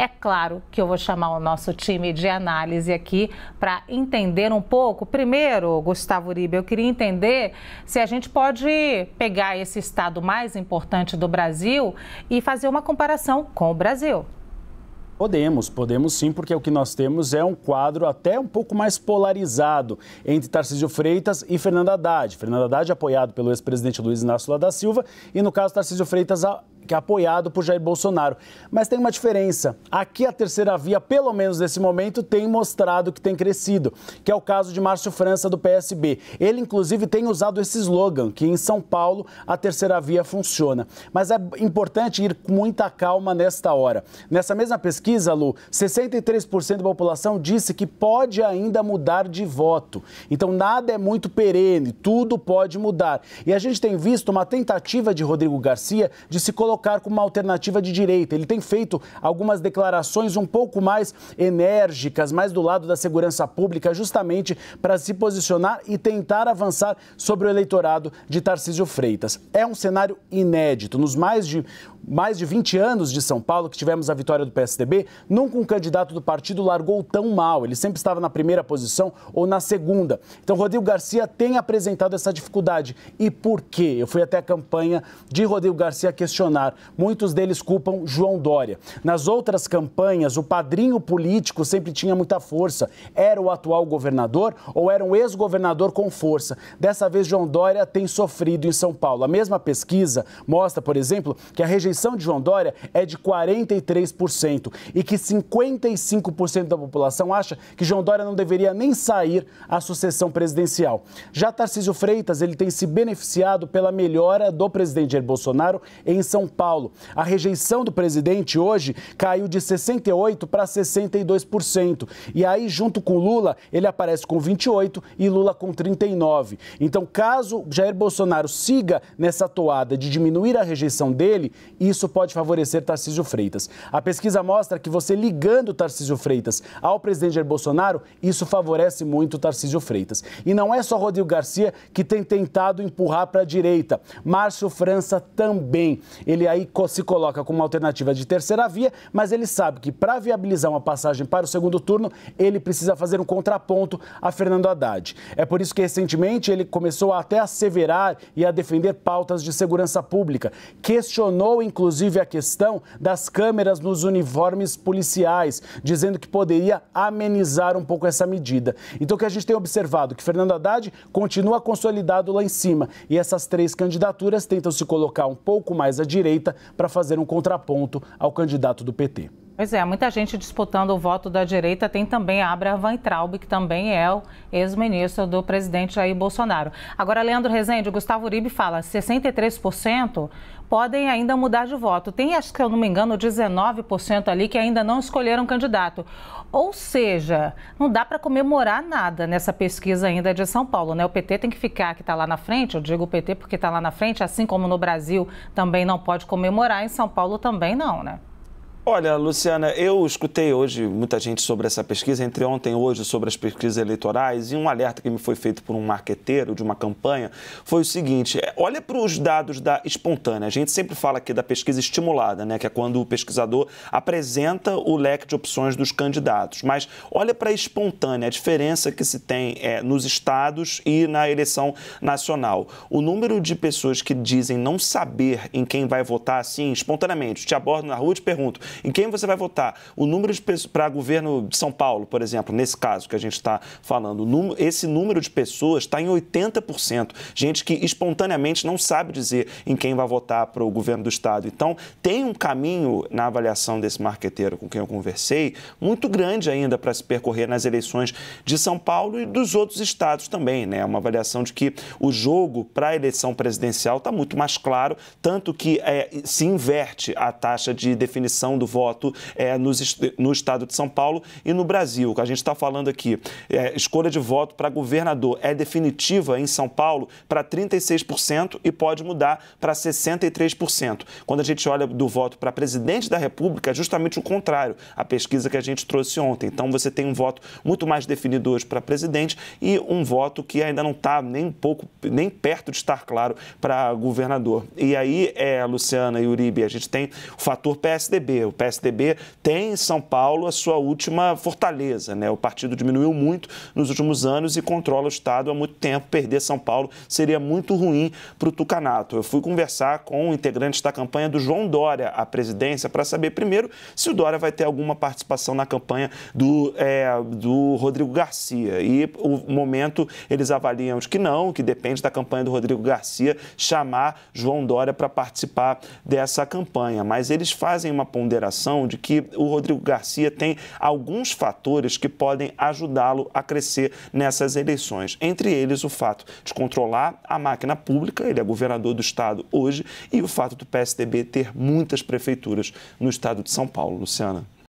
É claro que eu vou chamar o nosso time de análise aqui para entender um pouco. Primeiro, Gustavo Uribe, eu queria entender se a gente pode pegar esse estado mais importante do Brasil e fazer uma comparação com o Brasil. Podemos sim, porque o que nós temos é um quadro até um pouco mais polarizado entre Tarcísio Freitas e Fernando Haddad. Fernando Haddad apoiado pelo ex-presidente Luiz Inácio Lula da Silva e, no caso, Tarcísio Freitas que é apoiado por Jair Bolsonaro. Mas tem uma diferença. Aqui a terceira via, pelo menos nesse momento, tem mostrado que tem crescido, que é o caso de Márcio França, do PSB. Ele, inclusive, tem usado esse slogan, que em São Paulo a terceira via funciona. Mas é importante ir com muita calma nesta hora. Nessa mesma pesquisa, Lu, 63% da população disse que pode ainda mudar de voto. Então, nada é muito perene, tudo pode mudar. E a gente tem visto uma tentativa de Rodrigo Garcia de se colocar como uma alternativa de direita. Ele tem feito algumas declarações um pouco mais enérgicas, mais do lado da segurança pública, justamente para se posicionar e tentar avançar sobre o eleitorado de Tarcísio Freitas. É um cenário inédito. Nos mais de 20 anos de São Paulo, que tivemos a vitória do PSDB, nunca um candidato do partido largou tão mal. Ele sempre estava na primeira posição ou na segunda. Então, Rodrigo Garcia tem apresentado essa dificuldade. E por quê? Eu fui até a campanha de Rodrigo Garcia questionar. Muitos deles culpam João Dória. Nas outras campanhas, o padrinho político sempre tinha muita força. Era o atual governador ou era um ex-governador com força. Dessa vez, João Dória tem sofrido em São Paulo. A mesma pesquisa mostra, por exemplo, que a rejeição de João Dória é de 43% e que 55% da população acha que João Dória não deveria nem sair à sucessão presidencial. Já Tarcísio Freitas, ele tem se beneficiado pela melhora do presidente Jair Bolsonaro em São Paulo. A rejeição do presidente hoje caiu de 68% para 62%. E aí, junto com Lula, ele aparece com 28% e Lula com 39%. Então, caso Jair Bolsonaro siga nessa toada de diminuir a rejeição dele, isso pode favorecer Tarcísio Freitas. A pesquisa mostra que você ligando Tarcísio Freitas ao presidente Jair Bolsonaro, isso favorece muito Tarcísio Freitas. E não é só Rodrigo Garcia que tem tentado empurrar para a direita. Márcio França também. Ele aí se coloca como uma alternativa de terceira via, mas ele sabe que para viabilizar uma passagem para o segundo turno, ele precisa fazer um contraponto a Fernando Haddad. É por isso que recentemente ele começou até a asseverar e a defender pautas de segurança pública. Questionou inclusive a questão das câmeras nos uniformes policiais, dizendo que poderia amenizar um pouco essa medida. Então o que a gente tem observado que Fernando Haddad continua consolidado lá em cima e essas três candidaturas tentam se colocar um pouco mais à direita para fazer um contraponto ao candidato do PT. Pois é, muita gente disputando o voto da direita. Tem também a Abraham Weintraub, que também é o ex-ministro do presidente Jair Bolsonaro. Agora, Leandro Rezende, o Gustavo Uribe fala 63% podem ainda mudar de voto. Tem, acho que eu não me engano, 19% ali que ainda não escolheram candidato. Ou seja, não dá para comemorar nada nessa pesquisa ainda de São Paulo, né? O PT tem que ficar, que está lá na frente, eu digo o PT porque está lá na frente, assim como no Brasil também não pode comemorar, em São Paulo também não, né? Olha, Luciana, eu escutei hoje muita gente sobre essa pesquisa, entre ontem e hoje, sobre as pesquisas eleitorais, e um alerta que me foi feito por um marqueteiro de uma campanha foi o seguinte: olha para os dados da espontânea. A gente sempre fala aqui da pesquisa estimulada, né, que é quando o pesquisador apresenta o leque de opções dos candidatos. Mas olha para a espontânea, a diferença que se tem nos estados e na eleição nacional. O número de pessoas que dizem não saber em quem vai votar, assim, espontaneamente, te abordo na rua e te pergunto: em quem você vai votar? O número de pessoas para governo de São Paulo, por exemplo, nesse caso que a gente está falando, esse número de pessoas está em 80%. Gente que espontaneamente não sabe dizer em quem vai votar para o governo do estado. Então, tem um caminho na avaliação desse marqueteiro com quem eu conversei, muito grande ainda para se percorrer nas eleições de São Paulo e dos outros estados também, né? Uma avaliação de que o jogo para a eleição presidencial está muito mais claro, tanto que se inverte a taxa de definição do voto no estado de São Paulo e no Brasil. O que a gente está falando aqui, escolha de voto para governador é definitiva em São Paulo para 36% e pode mudar para 63%. Quando a gente olha do voto para presidente da República, é justamente o contrário, a pesquisa que a gente trouxe ontem. Então, você tem um voto muito mais definido hoje para presidente e um voto que ainda não está nem perto de estar claro para governador. E aí, Luciana e Uribe, a gente tem o fator PSDB. O PSDB tem em São Paulo a sua última fortaleza, né? O partido diminuiu muito nos últimos anos e controla o Estado há muito tempo. Perder São Paulo seria muito ruim para o tucanato. Eu fui conversar com integrantes da campanha do João Dória à presidência para saber, primeiro, se o Dória vai ter alguma participação na campanha do Rodrigo Garcia. E o momento eles avaliam que não, que depende da campanha do Rodrigo Garcia chamar João Dória para participar dessa campanha. Mas eles fazem uma ponderação de que o Rodrigo Garcia tem alguns fatores que podem ajudá-lo a crescer nessas eleições. Entre eles, o fato de controlar a máquina pública, ele é governador do estado hoje, e o fato do PSDB ter muitas prefeituras no estado de São Paulo. Luciana.